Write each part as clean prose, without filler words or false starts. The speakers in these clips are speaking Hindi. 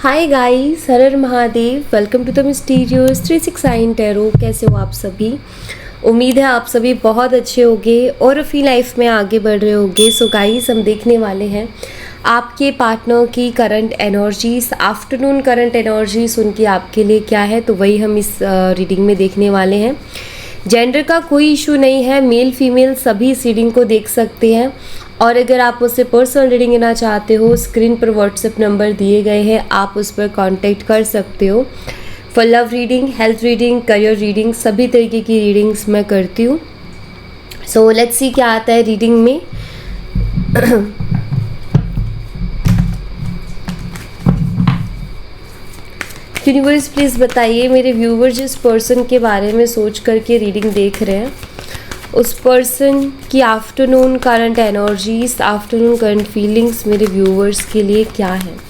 Hi guys, Har Har Mahadev. Welcome to the mysterious 369 tarot. कैसे हो आप सभी? उम्मीद है आप सभी बहुत अच्छे होंगे और अपनी लाइफ में आगे बढ़ रहे होंगे। सो गाइस, हम देखने वाले हैं आपके पार्टनर की current energies, afternoon current energies उनकी आपके लिए क्या है, तो वही हम इस रीडिंग में देखने वाले हैं। जेंडर का कोई इशू नहीं है, मेल फीमेल सभी इस रीडिंग को देख सकते हैं। और अगर आप मुझसे पर्सनल रीडिंग लेना चाहते हो, स्क्रीन पर व्हाट्सएप नंबर दिए गए हैं, आप उस पर कांटेक्ट कर सकते हो। For love reading, health reading, career reading, सभी तरीके की रीडिंग्स मैं करती हूँ। सो लेट्स सी क्या आता है रीडिंग में। यूनिवर्स प्लीज़ बताइए, मेरे व्यूवर जिस पर्सन के बारे में सोच करके रीडिंग देख रहे हैं, उस पर्सन की afternoon current energies, afternoon current feelings मेरे व्यूवर्स के लिए क्या है।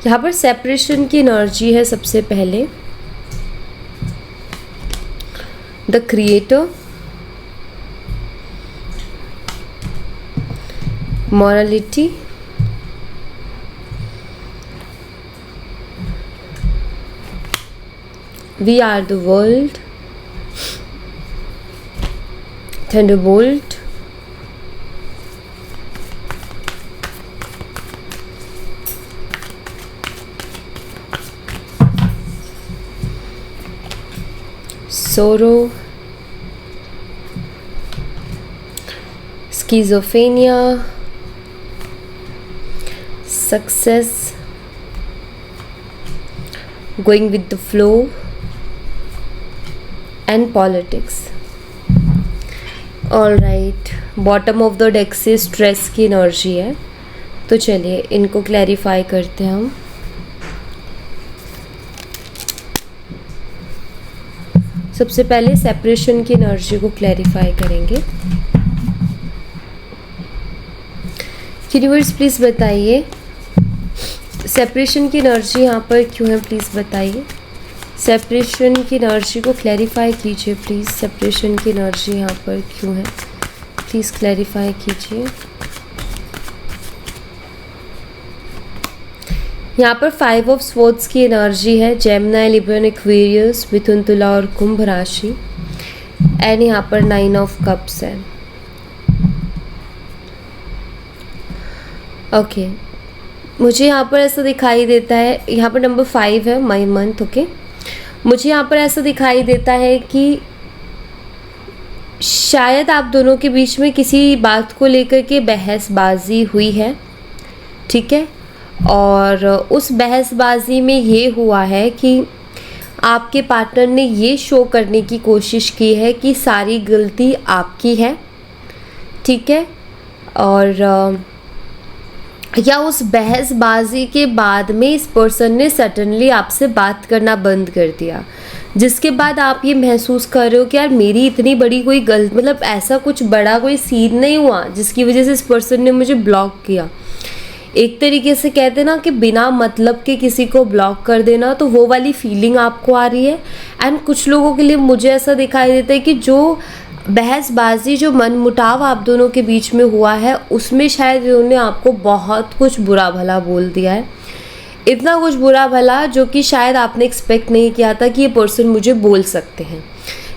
यहाँ पर सेपरेशन की एनर्जी है सबसे पहले। The creator, morality, we are the world, thunderbolt, sorrow, schizophrenia, success, going with the flow, and politics. All right, bottom of the deck से stress की एनर्जी है, तो चलिए इनको क्लैरिफाई करते हैं हम। सबसे पहले सेपरेशन की एनर्जी को क्लैरिफाई करेंगे। यूनिवर्स प्लीज़ बताइए, सेपरेशन की एनर्जी यहाँ पर क्यों है, प्लीज़ बताइए। सेपरेशन की एनर्जी को क्लैरिफाई कीजिए प्लीज़। सेपरेशन की एनर्जी यहाँ पर क्यों है, प्लीज़ क्लैरिफाई कीजिए। यहाँ पर 5 ऑफ स्वॉर्ड्स की एनर्जी है, जेमिनी, लिब्रा, एक्वेरियस, मिथुन, तुला और कुंभ राशि। एंड यहाँ पर 9 ऑफ कप्स है। ओके, मुझे यहाँ पर ऐसा दिखाई देता है, यहाँ पर नंबर 5 है, मई मंथ। ओके, मुझे यहाँ पर ऐसा दिखाई देता है कि शायद आप दोनों के बीच में किसी बात को लेकर के बहसबाजी हुई है, ठीक है। और उस बहसबाजी में ये हुआ है कि आपके पार्टनर ने ये शो करने की कोशिश की है कि सारी गलती आपकी है, ठीक है। और या उस बहसबाजी के बाद में इस पर्सन ने सडनली आपसे बात करना बंद कर दिया, जिसके बाद आप ये महसूस कर रहे हो कि यार मेरी इतनी बड़ी कोई गलत, मतलब ऐसा कुछ बड़ा कोई सीन नहीं हुआ जिसकी वजह से इस पर्सन ने मुझे ब्लॉक किया। एक तरीके से कहते हैं ना कि बिना मतलब के किसी को ब्लॉक कर देना, तो वो वाली फीलिंग आपको आ रही है। एंड कुछ लोगों के लिए मुझे ऐसा दिखाई देता है कि जो बहसबाजी, जो मनमुटाव आप दोनों के बीच में हुआ है, उसमें शायद उन्होंने आपको बहुत कुछ बुरा भला बोल दिया है। इतना कुछ बुरा भला जो कि शायद आपने एक्सपेक्ट नहीं किया था कि ये पर्सन मुझे बोल सकते हैं।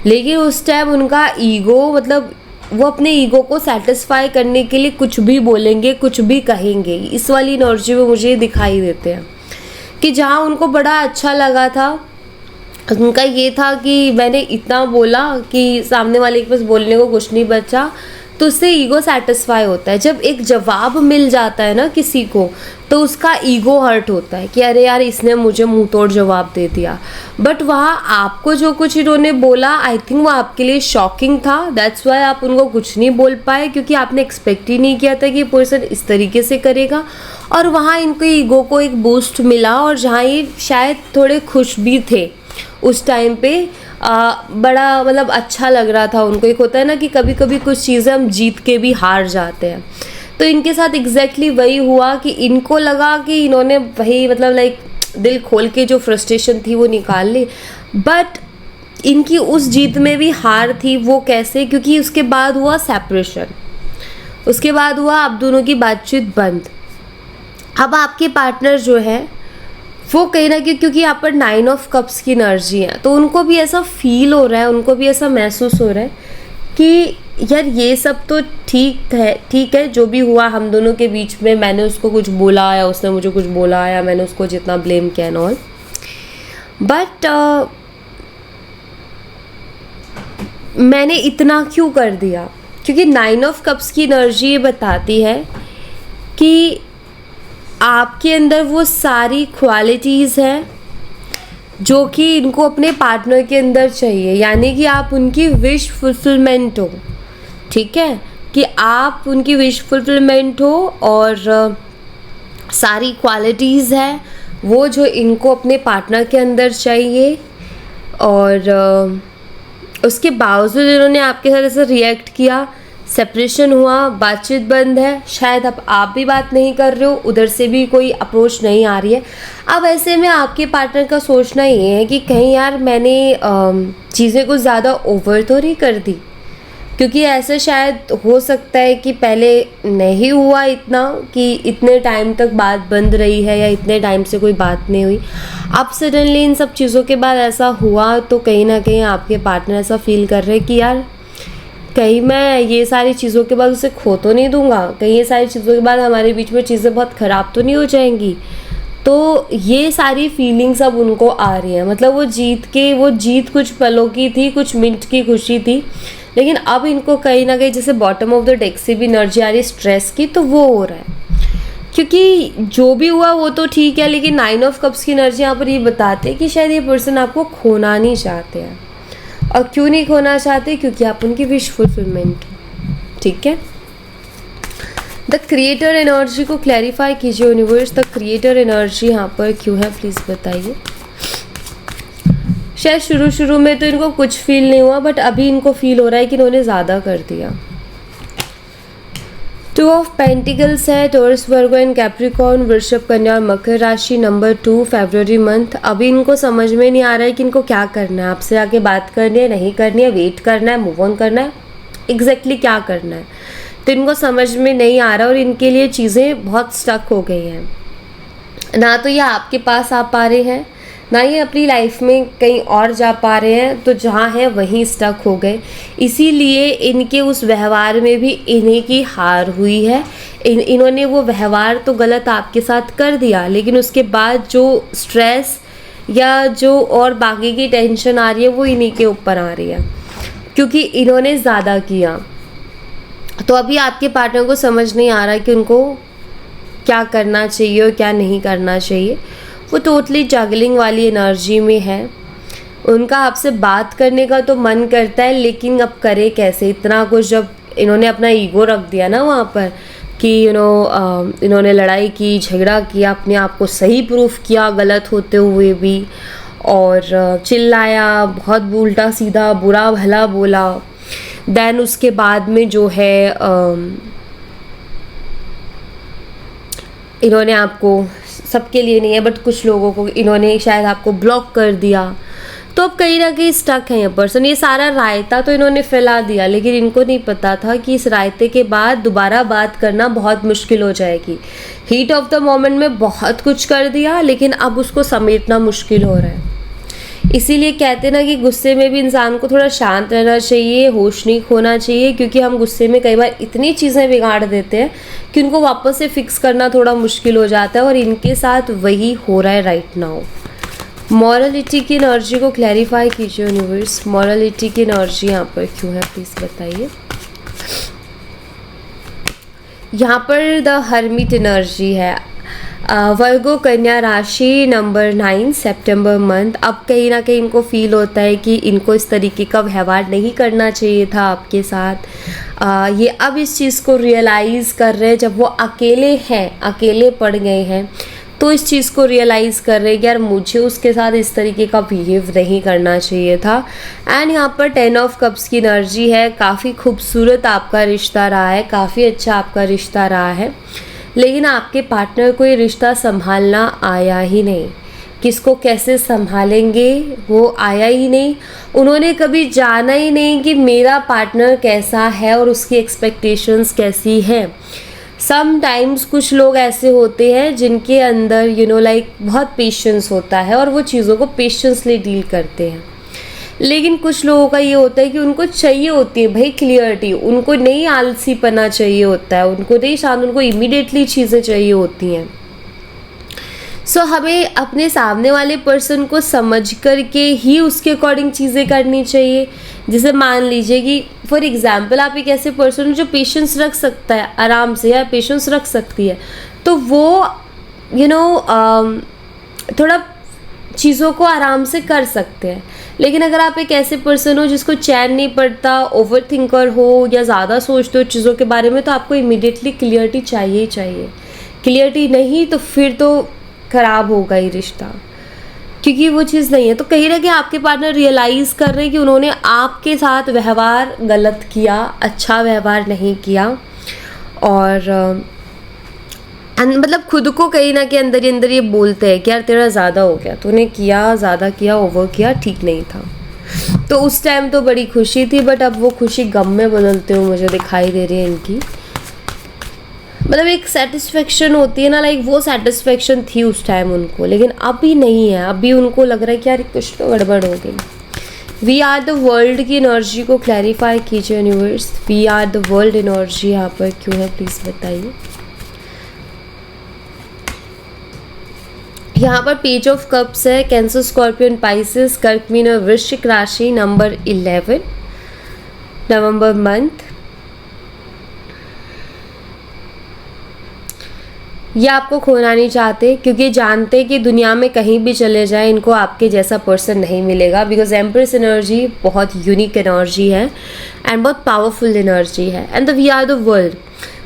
लेकिन उस टाइम उनका ईगो, मतलब वो अपने ईगो को सेटिस्फाई करने के लिए कुछ भी बोलेंगे, कुछ भी कहेंगे। इस वाली एनर्जी में मुझे दिखाई देते हैं कि जहाँ उनको बड़ा अच्छा लगा था, उनका ये था कि मैंने इतना बोला कि सामने वाले के पास बोलने को कुछ नहीं बचा, तो उससे ईगो सेटिस्फाई होता है। जब एक जवाब मिल जाता है ना किसी को, तो उसका ईगो हर्ट होता है कि अरे यार इसने मुझे मुंह तोड़ जवाब दे दिया। बट वहाँ आपको जो कुछ इन्होंने बोला, आई थिंक वो आपके लिए शॉकिंग था। दैट्स वाई आप उनको कुछ नहीं बोल पाए, क्योंकि आपने एक्सपेक्ट ही नहीं किया था कि ये पर्सन इस तरीके से करेगा। और वहाँ इनको ईगो को एक बूस्ट मिला, और जहाँ ये शायद थोड़े खुश भी थे उस टाइम पे बड़ा मतलब अच्छा लग रहा था उनको। एक होता है ना कि कभी कभी कुछ चीज़ें हम जीत के भी हार जाते हैं, तो इनके साथ एग्जैक्टली वही हुआ कि इनको लगा कि इन्होंने वही मतलब लाइक दिल खोल के जो फ्रस्ट्रेशन थी वो निकाल ली, बट इनकी उस जीत में भी हार थी। वो कैसे? क्योंकि उसके बाद हुआ सेपरेशन, उसके बाद हुआ आप दोनों की बातचीत बंद। अब आपके पार्टनर जो है वो कहीं ना कहीं, क्योंकि यहाँ पर 9 ऑफ कप्स की एनर्जी है, तो उनको भी ऐसा फील हो रहा है, उनको भी ऐसा महसूस हो रहा है कि यार ये सब तो ठीक है जो भी हुआ हम दोनों के बीच में, मैंने उसको कुछ बोला या उसने मुझे कुछ बोला या मैंने उसको जितना ब्लेम किया एंड ऑल, बट मैंने इतना क्यों कर दिया? क्योंकि 9 ऑफ कप्स की एनर्जी ये बताती है कि आपके अंदर वो सारी क्वालिटीज़ हैं जो कि इनको अपने पार्टनर के अंदर चाहिए, यानी कि आप उनकी विश फुलफिलमेंट हो, ठीक है, कि आप उनकी विश फुलफिलमेंट हो और सारी क्वालिटीज़ है वो जो इनको अपने पार्टनर के अंदर चाहिए। और उसके बावजूद इन्होंने आपके साथ ऐसा रिएक्ट किया, सेपरेशन हुआ, बातचीत बंद है, शायद अब आप भी बात नहीं कर रहे हो, उधर से भी कोई अप्रोच नहीं आ रही है। अब ऐसे में आपके पार्टनर का सोचना ये है कि कहीं यार मैंने चीज़ें कुछ ज़्यादा ओवर तो नहीं कर दी, क्योंकि ऐसा शायद हो सकता है कि पहले नहीं हुआ इतना कि इतने टाइम तक बात बंद रही है या इतने टाइम से कोई बात नहीं हुई। अब सडनली इन सब चीज़ों के बाद ऐसा हुआ, तो कहीं ना कहीं आपके पार्टनर ऐसा फील कर रहे हैं कि यार कहीं मैं ये सारी चीज़ों के बाद उसे खो तो नहीं दूंगा, कहीं ये सारी चीज़ों के बाद हमारे बीच में चीज़ें बहुत ख़राब तो नहीं हो जाएंगी। तो ये सारी फीलिंग्स अब उनको आ रही हैं। मतलब वो जीत कुछ पलों की थी, कुछ मिनट की खुशी थी, लेकिन अब इनको कहीं ना कहीं जैसे बॉटम ऑफ द डेक से भी एनर्जी आ रही है स्ट्रेस की, तो वो हो रहा है। क्योंकि जो भी हुआ वो तो ठीक है, लेकिन 9 ऑफ कप्स की एनर्जी यहाँ पर ये बताते हैं कि शायद ये पर्सन आपको खोना नहीं चाहते हैं। और क्यों नहीं खोना चाहते? क्योंकि आप उनकी विश फुलफिलमेंट, ठीक है। द क्रिएटर एनर्जी को क्लैरिफाई कीजिए यूनिवर्स, द क्रिएटर एनर्जी यहाँ पर क्यों है प्लीज़ बताइए। शायद शुरू में तो इनको कुछ फील नहीं हुआ, बट अभी इनको फील हो रहा है कि इन्होंने ज़्यादा कर दिया। 2 ऑफ पेंटिकल्स है, टॉरस, वर्गो एंड कैप्रिकॉर्न, वृषभ, कन्या और मकर राशि, नंबर 2 फरवरी मंथ। अभी इनको समझ में नहीं आ रहा है कि इनको क्या करना है, आपसे आके बात करनी है, नहीं करनी है, वेट करना है, मूव ऑन करना है, एग्जैक्टली क्या करना है, तो इनको समझ में नहीं आ रहा और इनके लिए चीज़ें बहुत स्टक हो गई हैं। ना तो ये आपके पास आ पा रहे हैं, ना ये अपनी लाइफ में कहीं और जा पा रहे हैं, तो जहाँ है वहीं स्टक हो गए। इसीलिए इनके उस व्यवहार में भी इन्हीं की हार हुई है। इन्होंने वो व्यवहार तो गलत आपके साथ कर दिया, लेकिन उसके बाद जो स्ट्रेस या जो और बाकी की टेंशन आ रही है वो इन्हीं के ऊपर आ रही है, क्योंकि इन्होंने ज़्यादा किया। तो अभी आपके पार्टनर को समझ नहीं आ रहा कि उनको क्या करना चाहिए और क्या नहीं करना चाहिए। वो टोटली जगलिंग वाली एनर्जी में है। उनका आपसे बात करने का तो मन करता है, लेकिन अब करे कैसे? इतना कुछ जब इन्होंने अपना ईगो रख दिया ना वहाँ पर कि इन्होंने लड़ाई की, झगड़ा किया, अपने आप को सही प्रूफ किया गलत होते हुए भी, और चिल्लाया, बहुत उल्टा सीधा बुरा भला बोला। देन उसके बाद में जो है इन्होंने आपको, सबके लिए नहीं है बट कुछ लोगों को इन्होंने शायद आपको ब्लॉक कर दिया। तो अब कहीं ना कहीं स्टक है ये पर्सन। ये सारा रायता तो इन्होंने फैला दिया, लेकिन इनको नहीं पता था कि इस रायते के बाद दोबारा बात करना बहुत मुश्किल हो जाएगी। हीट ऑफ द मोमेंट में बहुत कुछ कर दिया, लेकिन अब उसको समेटना मुश्किल हो रहा है। इसीलिए कहते ना कि गुस्से में भी इंसान को थोड़ा शांत रहना चाहिए, होश नहीं खोना चाहिए, क्योंकि हम गुस्से में कई बार इतनी चीज़ें बिगाड़ देते हैं कि उनको वापस से फिक्स करना थोड़ा मुश्किल हो जाता है, और इनके साथ वही हो रहा है राइट नाउ। मॉरलिटी की एनर्जी को क्लैरिफाई कीजिए यूनिवर्स, मॉरलिटी की एनर्जी यहाँ पर क्यों है प्लीज़ बताइए। यहाँ पर द हर्मिट एनर्जी है, वर्गो, कन्या राशि, नंबर 9 सितंबर मंथ। अब कहीं ना कहीं इनको फील होता है कि इनको इस तरीके का व्यवहार नहीं करना चाहिए था आपके साथ। ये अब इस चीज़ को रियलाइज़ कर रहे हैं जब वो अकेले हैं, अकेले पड़ गए हैं, तो इस चीज़ को रियलाइज़ कर रहे हैं कि यार मुझे उसके साथ इस तरीके का बिहेव नहीं करना चाहिए था। एंड यहाँ पर 10 ऑफ कप्स की एनर्जी है, काफ़ी खूबसूरत आपका रिश्ता रहा है, काफ़ी अच्छा आपका रिश्ता रहा है, लेकिन आपके पार्टनर को ये रिश्ता संभालना आया ही नहीं। किसको कैसे संभालेंगे वो आया ही नहीं। उन्होंने कभी जाना ही नहीं कि मेरा पार्टनर कैसा है और उसकी एक्सपेक्टेशंस कैसी है। समटाइम्स कुछ लोग ऐसे होते हैं जिनके अंदर लाइक बहुत पेशेंस होता है और वो चीज़ों को पेशेंसली डील करते हैं, लेकिन कुछ लोगों का ये होता है कि उनको चाहिए होती है भाई क्लियरिटी, उनको नहीं आलसीपना चाहिए होता है, उनको नहीं शांत, उनको इमीडिएटली चीज़ें चाहिए होती हैं। सो हमें अपने सामने वाले पर्सन को समझ करके ही उसके अकॉर्डिंग चीज़ें करनी चाहिए। जैसे मान लीजिए कि फॉर एग्जांपल आप एक ऐसे पर्सन जो पेशेंस रख सकता है आराम से, या पेशेंस रख सकती है, तो वो थोड़ा चीज़ों को आराम से कर सकते हैं। लेकिन अगर आप एक ऐसे पर्सन हो जिसको चैन नहीं पड़ता, ओवर थिंकर हो या ज़्यादा सोचते हो चीज़ों के बारे में, तो आपको इमीडिएटली क्लियरिटी चाहिए ही चाहिए। क्लियरिटी नहीं तो फिर तो ख़राब होगा ही रिश्ता, क्योंकि वो चीज़ नहीं है। तो कहीं ना कहीं आपके पार्टनर रियलाइज़ कर रहे हैं कि उन्होंने आपके साथ व्यवहार गलत किया, अच्छा व्यवहार नहीं किया, और मतलब खुद को कहीं ना कहीं अंदर ही अंदर ये बोलते हैं कि यार तेरा ज़्यादा हो गया, तूने किया, ज़्यादा किया, ओवर किया, ठीक नहीं था। तो उस टाइम तो बड़ी खुशी थी, बट अब वो खुशी गम में बदलते हुए मुझे दिखाई दे रही है इनकी। मतलब एक सेटिस्फेक्शन होती है ना, लाइक वो सेटिस्फेक्शन थी उस टाइम उनको, लेकिन अभी नहीं है। अभी उनको लग रहा है कि यार कुछ तो गड़बड़ हो गई। वी आर द वर्ल्ड की एनर्जी को क्लैरिफाई कीजिए universe. We are the world energy यहाँ पर क्यों है प्लीज़ बताइए। यहाँ पर पेज ऑफ कप्स है, कैंसर, स्कॉर्पियन, पाइसेस, कर्क, मीन और वृश्चिक राशि, नंबर 11, नवंबर मंथ। ये आपको खोना नहीं चाहते, क्योंकि जानते कि दुनिया में कहीं भी चले जाएं इनको आपके जैसा पर्सन नहीं मिलेगा, बिकॉज एम्प्रेस एनर्जी बहुत यूनिक एनर्जी है एंड बहुत पावरफुल एनर्जी है, and we are the world.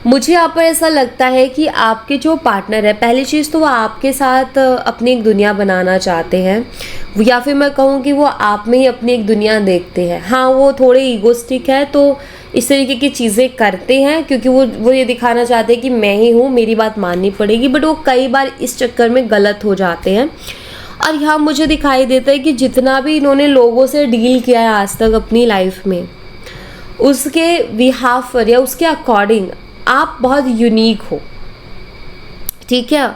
मुझे यहाँ पर ऐसा लगता है कि आपके जो पार्टनर है, पहली चीज़ तो वो आपके साथ अपनी एक दुनिया बनाना चाहते हैं, या फिर मैं कहूँ कि वो आप में ही अपनी एक दुनिया देखते हैं। हाँ, वो थोड़े ईगोस्टिक है, तो इस तरीके की चीज़ें करते हैं क्योंकि वो ये दिखाना चाहते हैं कि मैं ही हूँ, मेरी बात माननी पड़ेगी, बट वो कई बार इस चक्कर में गलत हो जाते हैं। और यहाँ मुझे दिखाई देता है कि जितना भी इन्होंने लोगों से डील किया है आज तक अपनी लाइफ में, उसके बिहाफ पर या उसके अकॉर्डिंग आप बहुत यूनिक हो, ठीक है,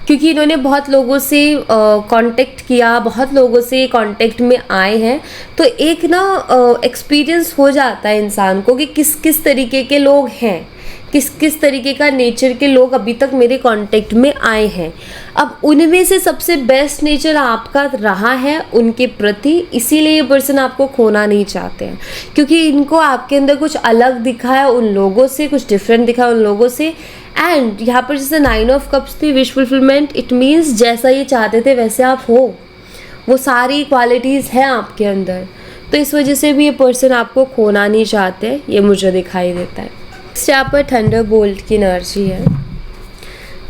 क्योंकि इन्होंने बहुत लोगों से कांटेक्ट किया, बहुत लोगों से कांटेक्ट में आए हैं, तो एक ना एक्सपीरियंस हो जाता है इंसान को कि किस किस तरीके के लोग हैं, किस किस तरीके का नेचर के लोग अभी तक मेरे कांटेक्ट में आए हैं। अब उनमें से सबसे बेस्ट नेचर आपका रहा है उनके प्रति, इसीलिए ये पर्सन आपको खोना नहीं चाहते हैं, क्योंकि इनको आपके अंदर कुछ अलग दिखा है उन लोगों से, कुछ डिफरेंट दिखा है उन लोगों से। एंड यहाँ पर जैसे 9 ऑफ कप्स थी, विश फुलफिलमेंट, इट मीन्स जैसा ये चाहते थे वैसे आप हो, वो सारी क्वालिटीज़ हैं आपके अंदर, तो इस वजह से भी ये पर्सन आपको खोना नहीं चाहते, ये मुझे दिखाई देता है। नेक्स्ट यहाँ पर थंडरबोल्ट की एनर्जी है।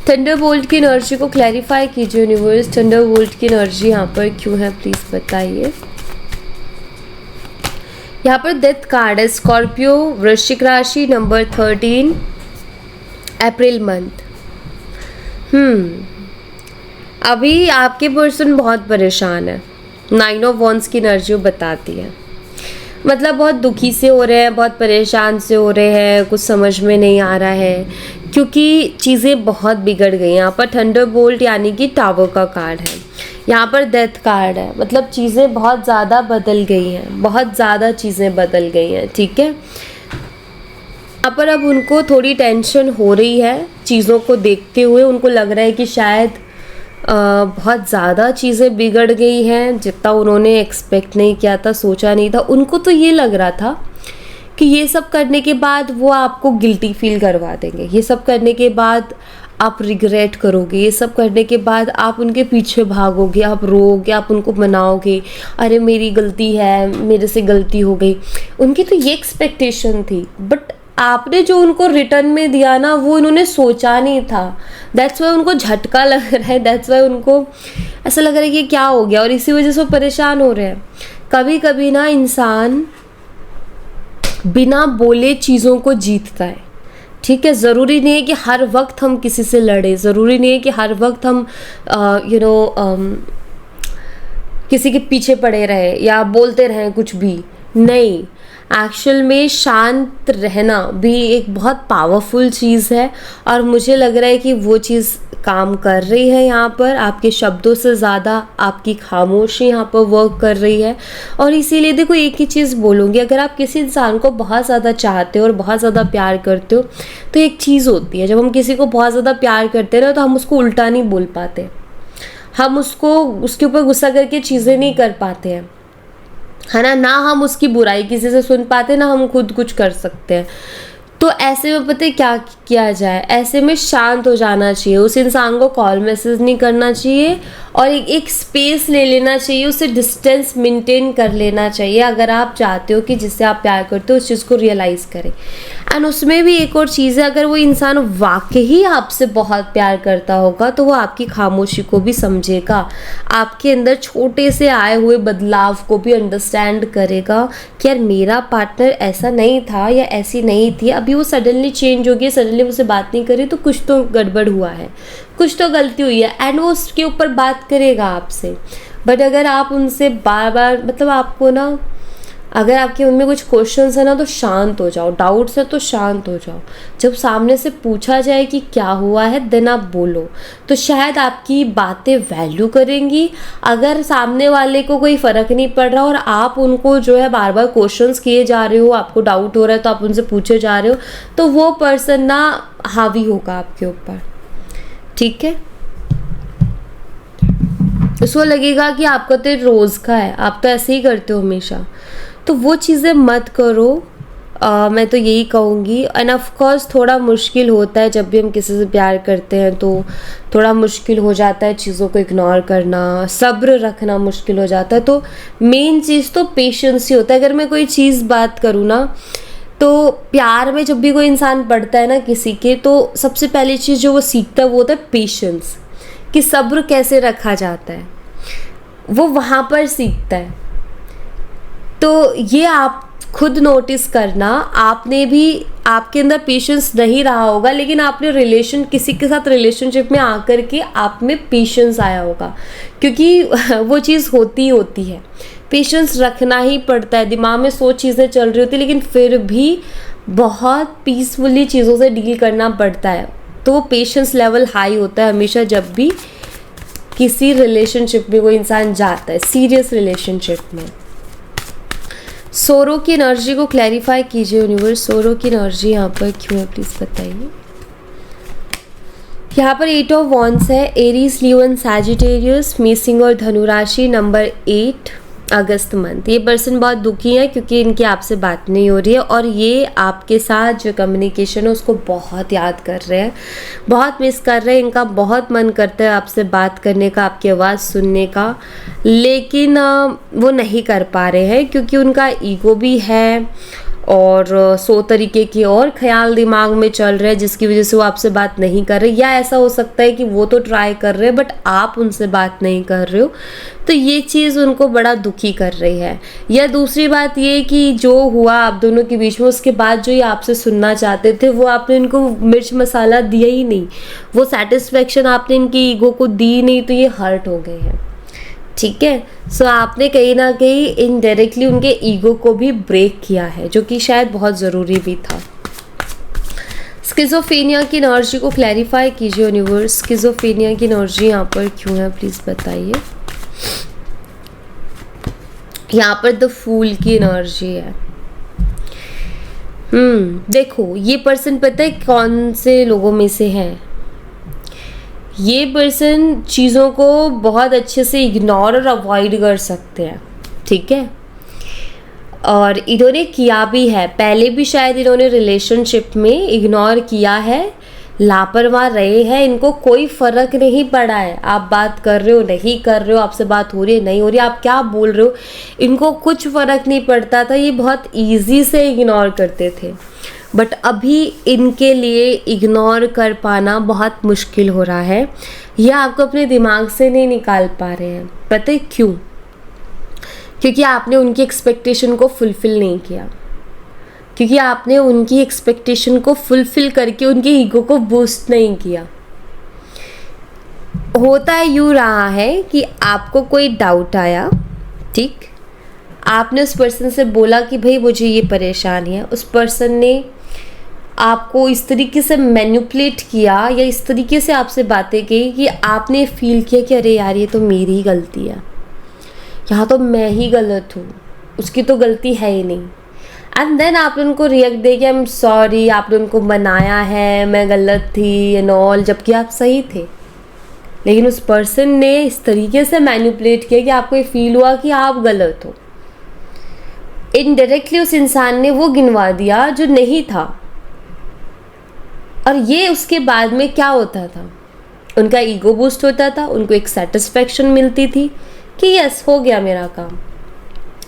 थंडरबोल्ट की एनर्जी को क्लैरिफाई कीजिए यूनिवर्स। थंडरबोल्ट की एनर्जी यहाँ पर क्यों है प्लीज बताइए। यहाँ पर डेथ कार्ड है, स्कॉर्पियो, वृश्चिक राशि, नंबर 13, अप्रैल मंथ। अभी आपके पर्सन बहुत परेशान है। 9 ऑफ वॉन्ड्स की एनर्जी बताती है, मतलब बहुत दुखी से हो रहे हैं, बहुत परेशान से हो रहे हैं, कुछ समझ में नहीं आ रहा है, क्योंकि चीज़ें बहुत बिगड़ गई। यहाँ पर थंडरबोल्ट यानी कि टावर का कार्ड है, यहाँ पर डेथ कार्ड है, मतलब चीज़ें बहुत ज़्यादा बदल गई हैं, बहुत ज़्यादा चीज़ें बदल गई हैं, ठीक है। यहाँ पर अब उनको थोड़ी टेंशन हो रही है चीज़ों को देखते हुए, उनको लग रहा है कि शायद बहुत ज़्यादा चीज़ें बिगड़ गई हैं, जितना उन्होंने एक्सपेक्ट नहीं किया था, सोचा नहीं था। उनको तो ये लग रहा था कि ये सब करने के बाद वो आपको गिल्टी फील करवा देंगे, ये सब करने के बाद आप रिग्रेट करोगे, ये सब करने के बाद आप उनके पीछे भागोगे, आप रोओगे, आप उनको मनाओगे, अरे मेरी गलती है, मेरे से गलती हो गई। उनकी तो ये एक्सपेक्टेशन थी, बट आपने जो उनको रिटर्न में दिया ना वो उन्होंने सोचा नहीं था, दैट्स वाई उनको झटका लग रहा है, दैट्स वाई उनको ऐसा लग रहा है कि क्या हो गया, और इसी वजह से वो परेशान हो रहे हैं। कभी कभी ना इंसान बिना बोले चीज़ों को जीतता है, ठीक है। ज़रूरी नहीं है कि हर वक्त हम किसी से लड़े, ज़रूरी नहीं है कि हर वक्त हम किसी के पीछे पड़े रहे या बोलते रहें कुछ भी नहीं। एक्चुअल में शांत रहना भी एक बहुत पावरफुल चीज़ है, और मुझे लग रहा है कि वो चीज़ काम कर रही है यहाँ पर। आपके शब्दों से ज़्यादा आपकी खामोशी यहाँ पर वर्क कर रही है। और इसीलिए देखो, एक ही चीज़ बोलूँगी, अगर आप किसी इंसान को बहुत ज़्यादा चाहते हो और बहुत ज़्यादा प्यार करते हो, तो एक चीज़ होती है, जब हम किसी को बहुत ज़्यादा प्यार करते हैं ना, तो हम उसको उल्टा नहीं बोल पाते, हम उसके ऊपर गुस्सा करके चीज़ें नहीं कर पाते हैं, है ना हम उसकी बुराई किसी से सुन पाते, ना हम खुद कुछ कर सकते हैं। तो ऐसे में पता है क्या किया जाए, ऐसे में शांत हो जाना चाहिए, उस इंसान को कॉल मैसेज नहीं करना चाहिए, और एक स्पेस ले लेना चाहिए, उससे डिस्टेंस मेंटेन कर लेना चाहिए, अगर आप चाहते हो कि जिससे आप प्यार करते हो उस चीज़ को रियलाइज़ करें। एंड उसमें भी एक और चीज़ है, अगर वो इंसान वाकई आपसे बहुत प्यार करता होगा तो वो आपकी खामोशी को भी समझेगा, आपके अंदर छोटे से आए हुए बदलाव को भी अंडरस्टैंड करेगा कि यार मेरा पार्टनर ऐसा नहीं था या ऐसी नहीं थी, अभी वो सडनली चेंज हो गया, सडनली मुझसे बात नहीं करी, तो कुछ तो गड़बड़ हुआ है, कुछ तो गलती हुई है, एंड वो उसके ऊपर बात करेगा आपसे। बट अगर आप उनसे बार बार, मतलब आपको ना, अगर आपके मन में कुछ क्वेश्चंस है ना, तो शांत हो जाओ, डाउट्स है तो शांत हो जाओ। जब सामने से पूछा जाए कि क्या हुआ है, देन आप बोलो, तो शायद आपकी बातें वैल्यू करेंगी। अगर सामने वाले को कोई फ़र्क नहीं पड़ रहा और आप उनको जो है बार बार क्वेश्चंस किए जा रहे हो, आपको डाउट हो रहा है तो आप उनसे पूछे जा रहे हो, तो वो पर्सन ना हावी होगा आपके ऊपर, ठीक है। उसको लगेगा कि आपका तो रोज़ का है, आप तो ऐसे ही करते हो हमेशा, तो वो चीज़ें मत करो। मैं तो यही कहूँगी। एंड ऑफ कोर्स थोड़ा मुश्किल होता है, जब भी हम किसी से प्यार करते हैं तो थोड़ा मुश्किल हो जाता है चीज़ों को इग्नोर करना, सब्र रखना मुश्किल हो जाता है। तो मेन चीज़ तो पेशेंस ही होता है। अगर मैं कोई चीज़ बात करूँ ना, तो प्यार में जब भी कोई इंसान पड़ता है ना किसी के, तो सबसे पहली चीज़ जो वो सीखता है वो होता है पेशेंस, कि सब्र कैसे रखा जाता है, वो वहाँ पर सीखता है। तो ये आप खुद नोटिस करना, आपने भी, आपके अंदर पेशेंस नहीं रहा होगा, लेकिन आपने किसी के साथ रिलेशनशिप में आकर के आप में पेशेंस आया होगा, क्योंकि वो चीज़ होती है। पेशेंस रखना ही पड़ता है। दिमाग में 100 चीज़ें चल रही होती, लेकिन फिर भी बहुत पीसफुली चीज़ों से डील करना पड़ता है। तो पेशेंस लेवल हाई होता है हमेशा, जब भी किसी रिलेशनशिप में कोई इंसान जाता है, सीरियस रिलेशनशिप में। सोरो की एनर्जी को क्लैरिफाई कीजिए यूनिवर्स, सोरो की एनर्जी यहाँ पर क्यों है प्लीज़ बताइए। यहाँ पर 8 ऑफ वॉन्ड्स है, एरीज, लियो एंड सैजिटेरियस, मेषिंग और धनु राशि, नंबर 8 अगस्त मंथ। ये पर्सन बहुत दुखी है क्योंकि इनकी आपसे बात नहीं हो रही है, और ये आपके साथ जो कम्युनिकेशन है उसको बहुत याद कर रहे हैं, बहुत मिस कर रहे हैं। इनका बहुत मन करता है आपसे बात करने का, आपकी आवाज़ सुनने का, लेकिन वो नहीं कर पा रहे हैं क्योंकि उनका ईगो भी है और 100 तरीके के और ख्याल दिमाग में चल रहे हैं, जिसकी वजह से वो आपसे बात नहीं कर रहे। या ऐसा हो सकता है कि वो तो ट्राई कर रहे हैं बट आप उनसे बात नहीं कर रहे हो, तो ये चीज़ उनको बड़ा दुखी कर रही है। या दूसरी बात ये कि जो हुआ आप दोनों के बीच में, उसके बाद जो ये आपसे सुनना चाहते थे वो आपने इनको मिर्च मसाला दिया ही नहीं, वो सेटिस्फेक्शन आपने इनकी ईगो को दी नहीं, तो ये हर्ट हो गए हैं, ठीक है। सो आपने कहीं ना कहीं इनडायरेक्टली उनके ईगो को भी ब्रेक किया है, जो कि शायद बहुत ज़रूरी भी था। स्किज़ोफ्रेनिया की एनर्जी को क्लैरिफाई कीजिए यूनिवर्स, स्किज़ोफ्रेनिया की एनर्जी यहाँ पर क्यों है प्लीज़ बताइए। यहाँ पर द फूल की एनर्जी है। देखो ये पर्सन पता है कौन से लोगों में से है। ये पर्सन चीज़ों को बहुत अच्छे से इग्नोर और अवॉइड कर सकते हैं, ठीक है। और इन्होंने किया भी है, पहले भी शायद इन्होंने रिलेशनशिप में इग्नोर किया है, लापरवाह रहे हैं, इनको कोई फ़र्क नहीं पड़ा है। आप बात कर रहे हो नहीं कर रहे हो, आपसे बात हो रही है नहीं हो रही है, आप क्या बोल रहे हो, इनको कुछ फ़र्क नहीं पड़ता था। ये बहुत ईजी से इग्नोर करते थे, बट अभी इनके लिए इग्नोर कर पाना बहुत मुश्किल हो रहा है, या आपको अपने दिमाग से नहीं निकाल पा रहे हैं। पता है क्यों? क्योंकि आपने उनकी एक्सपेक्टेशन को फुलफ़िल नहीं किया, क्योंकि आपने उनकी एक्सपेक्टेशन को फुलफ़िल करके उनके ईगो को बूस्ट नहीं किया। होता है यूँ रहा है कि आपको कोई डाउट आया, ठीक, आपने उस पर्सन से बोला कि भाई मुझे ये परेशानी है, उस पर्सन ने आपको इस तरीके से मैनिपुलेट किया या इस तरीके से आपसे बातें की कि आपने फील किया कि अरे यार ये तो मेरी ही गलती है, यहाँ तो मैं ही गलत हूँ, उसकी तो गलती है ही नहीं। एंड देन आपने उनको रिएक्ट दे कि आई एम सॉरी, आपने उनको मनाया है मैं गलत थी एंड ऑल, जबकि आप सही थे। लेकिन उस पर्सन ने इस तरीके से मैनिपुलेट किया कि आपको ये फील हुआ कि आप गलत हो। इनडायरेक्टली उस इंसान ने वो गिनवा दिया जो नहीं था। और ये उसके बाद में क्या होता था, उनका ईगो बूस्ट होता था, उनको एक सेटिस्फेक्शन मिलती थी कि यस हो गया मेरा काम।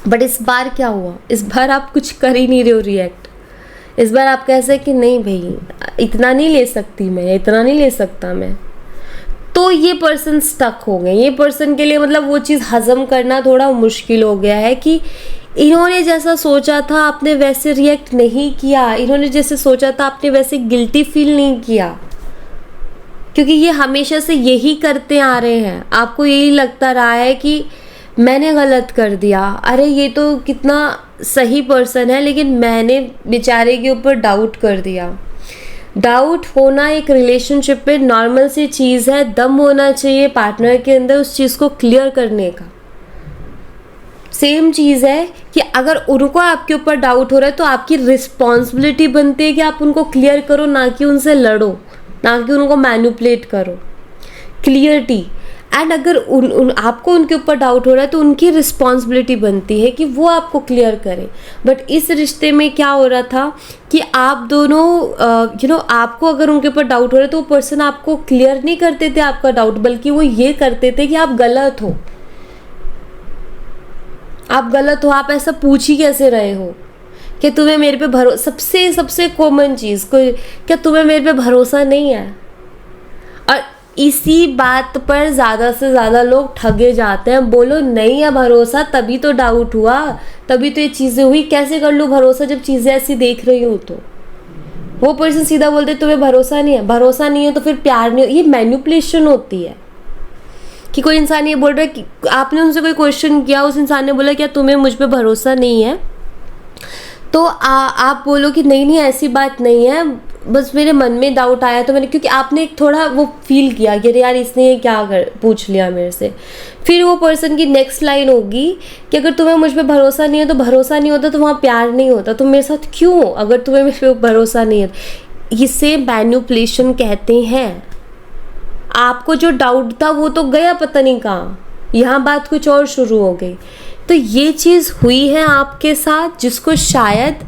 बट इस बार क्या हुआ, इस बार आप कुछ कर ही नहीं रहे हो रिएक्ट। इस बार आप कैसे कि नहीं भाई इतना नहीं ले सकती मैं, इतना नहीं ले सकता मैं। तो ये पर्सन स्टक हो गए। ये पर्सन के लिए मतलब वो चीज़ हजम करना थोड़ा मुश्किल हो गया है कि इन्होंने जैसा सोचा था आपने वैसे रिएक्ट नहीं किया, इन्होंने जैसे सोचा था आपने वैसे गिल्टी फील नहीं किया, क्योंकि ये हमेशा से यही करते आ रहे हैं। आपको यही लगता रहा है कि मैंने गलत कर दिया, अरे ये तो कितना सही पर्सन है लेकिन मैंने बेचारे के ऊपर डाउट कर दिया। डाउट होना एक रिलेशनशिप में नॉर्मल सी चीज़ है, दम होना चाहिए पार्टनर के अंदर उस चीज़ को क्लियर करने का। सेम चीज़ है कि अगर उनको आपके ऊपर डाउट हो रहा है तो आपकी रिस्पॉन्सिबिलिटी बनती है कि आप उनको क्लियर करो, ना कि उनसे लड़ो, ना कि उनको मैनिपुलेट करो। क्लियरिटी। एंड अगर आपको उनके ऊपर डाउट हो रहा है तो उनकी रिस्पॉन्सिबिलिटी बनती है कि वो आपको क्लियर करें। बट इस रिश्ते में क्या हो रहा था कि आप दोनों आपको अगर उनके ऊपर डाउट हो रहा है तो वो पर्सन आपको क्लियर नहीं करते थे आपका डाउट, बल्कि वो ये करते थे कि आप गलत हो, आप गलत हो, आप ऐसा पूछ ही कैसे रहे हो, कि तुम्हें मेरे पे भरोसा, सबसे कॉमन चीज़ कोई, क्या तुम्हें मेरे पे भरोसा नहीं है। और इसी बात पर ज़्यादा से ज़्यादा लोग ठगे जाते हैं। बोलो नहीं है भरोसा, तभी तो डाउट हुआ, तभी तो ये चीज़ें हुई, कैसे कर लूँ भरोसा जब चीज़ें ऐसी देख रही हूँ। तो वो पर्सन सीधा बोलते तुम्हें भरोसा नहीं है, भरोसा नहीं है तो फिर प्यार नहीं। ये मैनिपुलेशन होती है कि कोई इंसान ये बोल रहा है कि आपने उनसे कोई क्वेश्चन किया, उस इंसान ने बोला क्या तुम्हें मुझ पे भरोसा नहीं है, तो आप बोलो कि नहीं ऐसी बात नहीं है, बस मेरे मन में डाउट आया तो मैंने, क्योंकि आपने एक थोड़ा वो फील किया कि यार इसने ये क्या पूछ लिया मेरे से। फिर वो पर्सन की नेक्स्ट लाइन होगी कि अगर तुम्हें मुझ पे भरोसा नहीं है तो भरोसा नहीं होता तो वहाँ प्यार नहीं होता, तुम मेरे साथ क्यों हो अगर तुम्हें मेरे पे भरोसा नहीं है। इसे मैनिपुलेशन कहते हैं। आपको जो डाउट था वो तो गया पता नहीं कहाँ, यहाँ बात कुछ और शुरू हो गई। तो ये चीज़ हुई है आपके साथ, जिसको शायद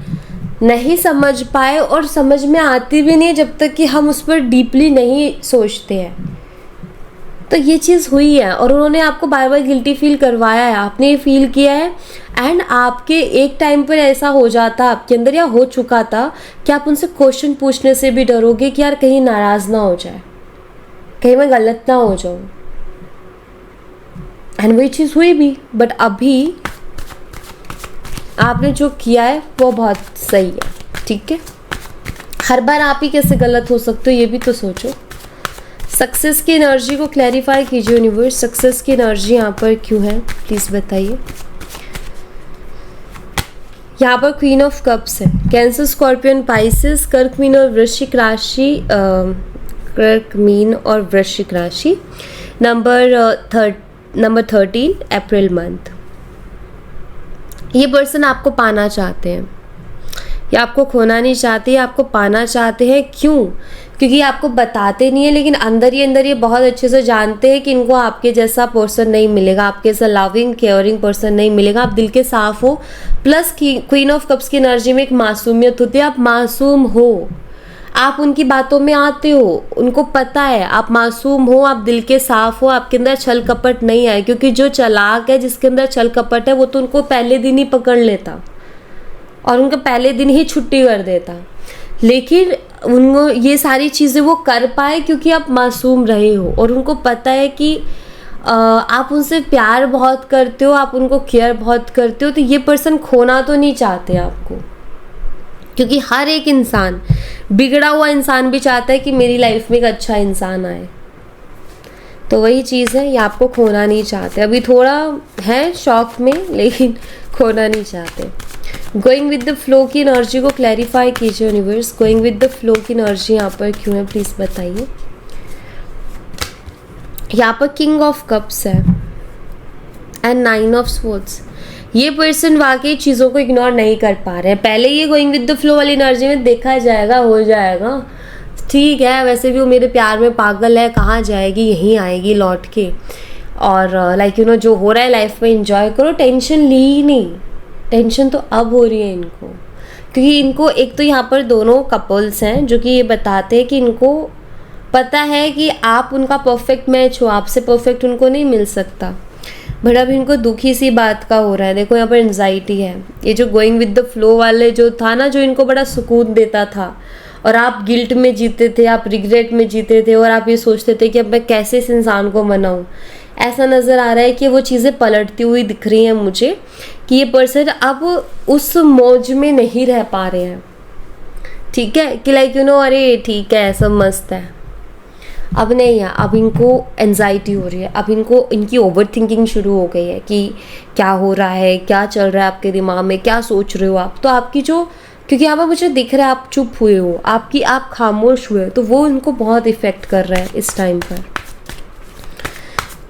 नहीं समझ पाए, और समझ में आती भी नहीं जब तक कि हम उस पर डीपली नहीं सोचते हैं। तो ये चीज़ हुई है और उन्होंने आपको बार बार गिल्टी फील करवाया है, आपने ये फील किया है। एंड आपके एक टाइम पर ऐसा हो जाता आपके अंदर, या हो चुका था, कि आप उनसे क्वेश्चन पूछने से भी डरोगे कि यार कहीं नाराज़ ना हो जाए, कहीं मैं गलत ना हो जाऊँ। एंड वही चीज़ हुई भी। बट अभी आपने जो किया है वो बहुत सही है, ठीक है। हर बार आप ही कैसे गलत हो सकते हो ये भी तो सोचो। सक्सेस की एनर्जी को क्लैरिफाई कीजिए यूनिवर्स, सक्सेस की एनर्जी यहाँ पर क्यों है प्लीज़ बताइए। यहाँ पर क्वीन ऑफ कप्स है, कैंसर, स्कॉर्पियन, पाइसेस, कर्क, मीन और वृश्चिक राशि, कर्क, मीन और वृश्चिक राशि, नंबर 13 अप्रैल मंथ। ये पर्सन आपको पाना चाहते हैं या आपको खोना नहीं चाहते, आपको पाना चाहते हैं। क्यों? क्योंकि आपको बताते नहीं है, लेकिन अंदर ही अंदर ये बहुत अच्छे से जानते हैं कि इनको आपके जैसा पर्सन नहीं मिलेगा, आपके जैसा लविंग केयरिंग पर्सन नहीं मिलेगा। आप दिल के साफ हो, प्लस क्वीन ऑफ कप्स की एनर्जी में एक मासूमियत होती है, आप मासूम हो, आप उनकी बातों में आते हो, उनको पता है आप मासूम हो, आप दिल के साफ हो, आपके अंदर छल कपट नहीं है। क्योंकि जो चालाक है, जिसके अंदर छल कपट है, वो तो उनको पहले दिन ही पकड़ लेता और उनका पहले दिन ही छुट्टी कर देता। लेकिन उनको ये सारी चीज़ें वो कर पाए क्योंकि आप मासूम रहे हो और उनको पता है कि आप उनसे प्यार बहुत करते हो, आप उनको केयर बहुत करते हो, तो ये पर्सन खोना तो नहीं चाहते आपको। क्योंकि हर एक इंसान, बिगड़ा हुआ इंसान भी चाहता है कि मेरी लाइफ में एक अच्छा इंसान आए। तो वही चीज़ है, ये आपको खोना नहीं चाहते। अभी थोड़ा है शौक में, लेकिन खोना नहीं चाहते। गोइंग विद द फ्लो की एनर्जी को क्लैरिफाई कीजिए universe. Going with the flow की एनर्जी यहाँ पर क्यों है, प्लीज़ बताइए। यहाँ पर किंग ऑफ कप्स है एंड 9 ऑफ स्वॉर्ड्स। ये पर्सन वाकई चीज़ों को इग्नोर नहीं कर पा रहे हैं। पहले ये गोइंग विद द फ्लो वाली एनर्जी में देखा जाएगा, हो जाएगा, ठीक है, वैसे भी वो मेरे प्यार में पागल है, कहाँ जाएगी, यहीं आएगी लौट के। और लाइक यू नो, जो हो रहा है लाइफ में एंजॉय करो, टेंशन ली ही नहीं। टेंशन तो अब हो रही है इनको, क्योंकि इनको एक तो यहाँ पर दोनों कपल्स हैं जो कि ये बताते हैं कि इनको पता है कि आप उनका परफेक्ट मैच हो, आपसे परफेक्ट उनको नहीं मिल सकता। बट अब इनको दुखी सी बात का हो रहा है। देखो यहाँ पर एंजाइटी है। ये जो गोइंग विद द फ्लो वाले जो था ना, जो इनको बड़ा सुकून देता था, और आप गिल्ट में जीते थे, आप रिग्रेट में जीते थे, और आप ये सोचते थे कि अब मैं कैसे इस इंसान को मनाऊं। ऐसा नज़र आ रहा है कि वो चीज़ें पलटती हुई दिख रही हैं मुझे, कि ये पर्सन अब उस मौज में नहीं रह पा रहे हैं। ठीक है, कि लाइक यू नो, अरे ठीक है, सब मस्त है, अब नहीं है। अब इनको एंजाइटी हो रही है, अब इनको इनकी ओवर थिंकिंग शुरू हो गई है कि क्या हो रहा है, क्या चल रहा है आपके दिमाग में, क्या सोच रहे हो आप। तो आपकी जो, क्योंकि यहाँ पर मुझे दिख रहा है आप चुप हुए हो, आप खामोश हुए हो, तो वो इनको बहुत इफ़ेक्ट कर रहा है इस टाइम पर।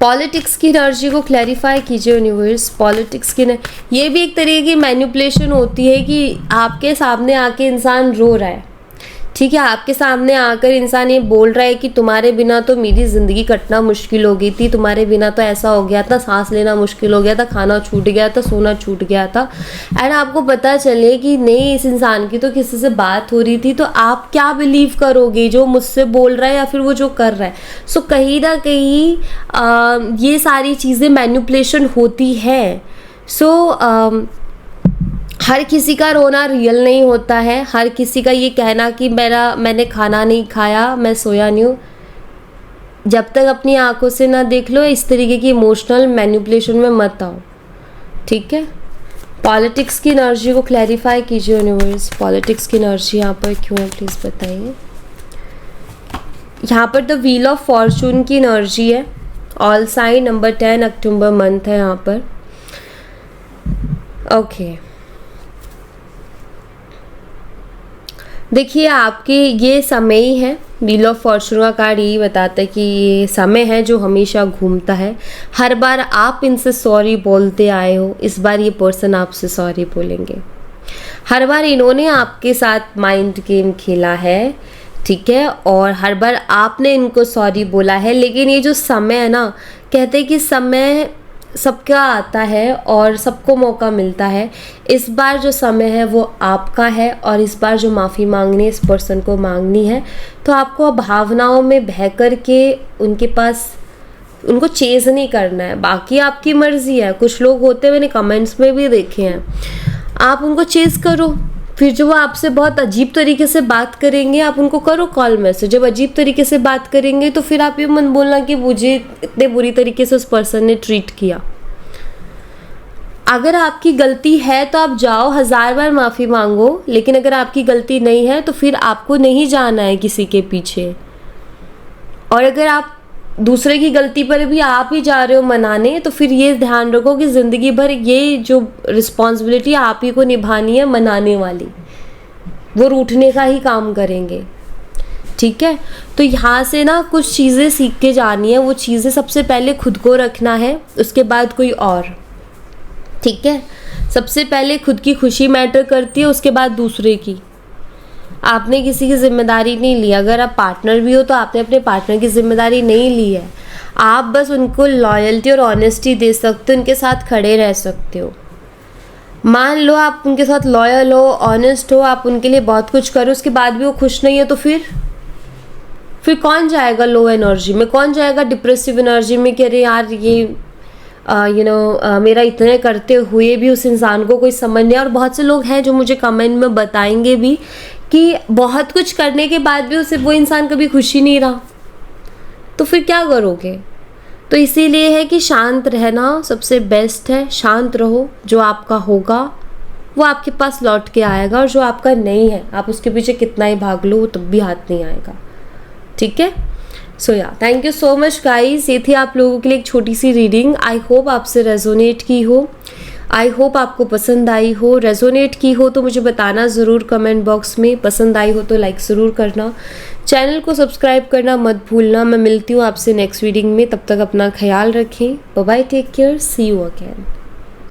पॉलिटिक्स की एनर्जी को क्लैरिफाई कीजिए यूनिवर्स। पॉलिटिक्स की ये भी एक तरीके की मैनिपुलेशन होती है कि आपके सामने आके इंसान रो रहा है, ठीक है, आपके सामने आकर इंसान ये बोल रहा है कि तुम्हारे बिना तो मेरी ज़िंदगी कटना मुश्किल हो गई थी, तुम्हारे बिना तो ऐसा हो गया था, सांस लेना मुश्किल हो गया था, खाना छूट गया था, सोना छूट गया था। एंड आपको पता चले कि नहीं, इस इंसान की तो किसी से बात हो रही थी, तो आप क्या बिलीव करोगे, जो मुझसे बोल रहा है या फिर वो जो कर रहा है। सो कहीं ना कहीं ये सारी चीज़ें मैनिपुलेशन होती है। सो हर किसी का रोना रियल नहीं होता है। हर किसी का ये कहना कि मैंने खाना नहीं खाया, मैं सोया नहीं हूँ, जब तक अपनी आंखों से ना देख लो, इस तरीके की इमोशनल मैनिपुलेशन में मत आओ, ठीक है। पॉलिटिक्स की एनर्जी को क्लैरिफाई कीजिए यूनिवर्स। पॉलिटिक्स की एनर्जी यहाँ पर क्यों है, प्लीज़ बताइए। यहाँ पर द व्हील ऑफ फॉर्चून की एनर्जी है। ऑल साइन नंबर 10 अक्टूबर मंथ है यहाँ पर। ओके, देखिए आपके ये समय ही है। व्हील ऑफ फॉर्चून का कार्ड यही बताता है कि ये समय है जो हमेशा घूमता है। हर बार आप इनसे सॉरी बोलते आए हो, इस बार ये पर्सन आपसे सॉरी बोलेंगे। हर बार इन्होंने आपके साथ माइंड गेम खेला है, ठीक है, और हर बार आपने इनको सॉरी बोला है। लेकिन ये जो समय है ना, कहते हैं कि समय सबका आता है और सबको मौका मिलता है। इस बार जो समय है वो आपका है, और इस बार जो माफ़ी मांगनी है इस पर्सन को मांगनी है। तो आपको भावनाओं में बह कर के उनके पास उनको चेज़ नहीं करना है, बाकी आपकी मर्ज़ी है। कुछ लोग होते हैं, मैंने कमेंट्स में भी देखे हैं, आप उनको चेज़ करो, फिर जो वो आपसे बहुत अजीब तरीके से बात करेंगे आप उनको करो कॉल मैसेज। जब अजीब तरीके से बात करेंगे तो फिर आप ये मत बोलना कि मुझे इतने बुरी तरीके से उस पर्सन ने ट्रीट किया। अगर आपकी गलती है तो आप जाओ 1000 बार माफ़ी मांगो, लेकिन अगर आपकी गलती नहीं है तो फिर आपको नहीं जाना है किसी के पीछे। और अगर आप दूसरे की गलती पर भी आप ही जा रहे हो मनाने, तो फिर ये ध्यान रखो कि ज़िंदगी भर ये जो रिस्पॉन्सिबिलिटी आप ही को निभानी है मनाने वाली, वो रूठने का ही काम करेंगे, ठीक है। तो यहाँ से ना कुछ चीज़ें सीख के जानी है। वो चीज़ें सबसे पहले खुद को रखना है, उसके बाद कोई और, ठीक है। सबसे पहले खुद की खुशी मैटर करती है, उसके बाद दूसरे की। आपने किसी की जिम्मेदारी नहीं ली। अगर आप पार्टनर भी हो तो आपने अपने पार्टनर की जिम्मेदारी नहीं ली है। आप बस उनको लॉयल्टी और ऑनेस्टी दे सकते हो, उनके साथ खड़े रह सकते हो। मान लो आप उनके साथ लॉयल हो, ऑनेस्ट हो, आप उनके लिए बहुत कुछ करो, उसके बाद भी वो खुश नहीं है, तो फिर कौन जाएगा लो एनर्जी में, कौन जाएगा डिप्रेसिव एनर्जी में कि अरे यार ये मेरा इतने करते हुए भी उस इंसान को कोई समझ नहीं। और बहुत से लोग हैं जो मुझे कमेंट में बताएंगे भी कि बहुत कुछ करने के बाद भी उसे वो इंसान कभी खुशी नहीं रहा, तो फिर क्या करोगे? तो इसीलिए है कि शांत रहना सबसे बेस्ट है। शांत रहो, जो आपका होगा वो आपके पास लौट के आएगा, और जो आपका नहीं है आप उसके पीछे कितना ही भाग लो तब भी हाथ नहीं आएगा। ठीक है? सो या thank you so much guys. ये थी आप लोगों के लिए एक छोटी सी रीडिंग। आई होप आपसे रेजोनेट की हो, आई होप आपको पसंद आई हो। रेजोनेट की हो तो मुझे बताना ज़रूर कमेंट बॉक्स में। पसंद आई हो तो लाइक ज़रूर करना, चैनल को सब्सक्राइब करना मत भूलना। मैं मिलती हूँ आपसे नेक्स्ट रीडिंग में, तब तक अपना ख्याल रखें। Bye bye, take care, see you again.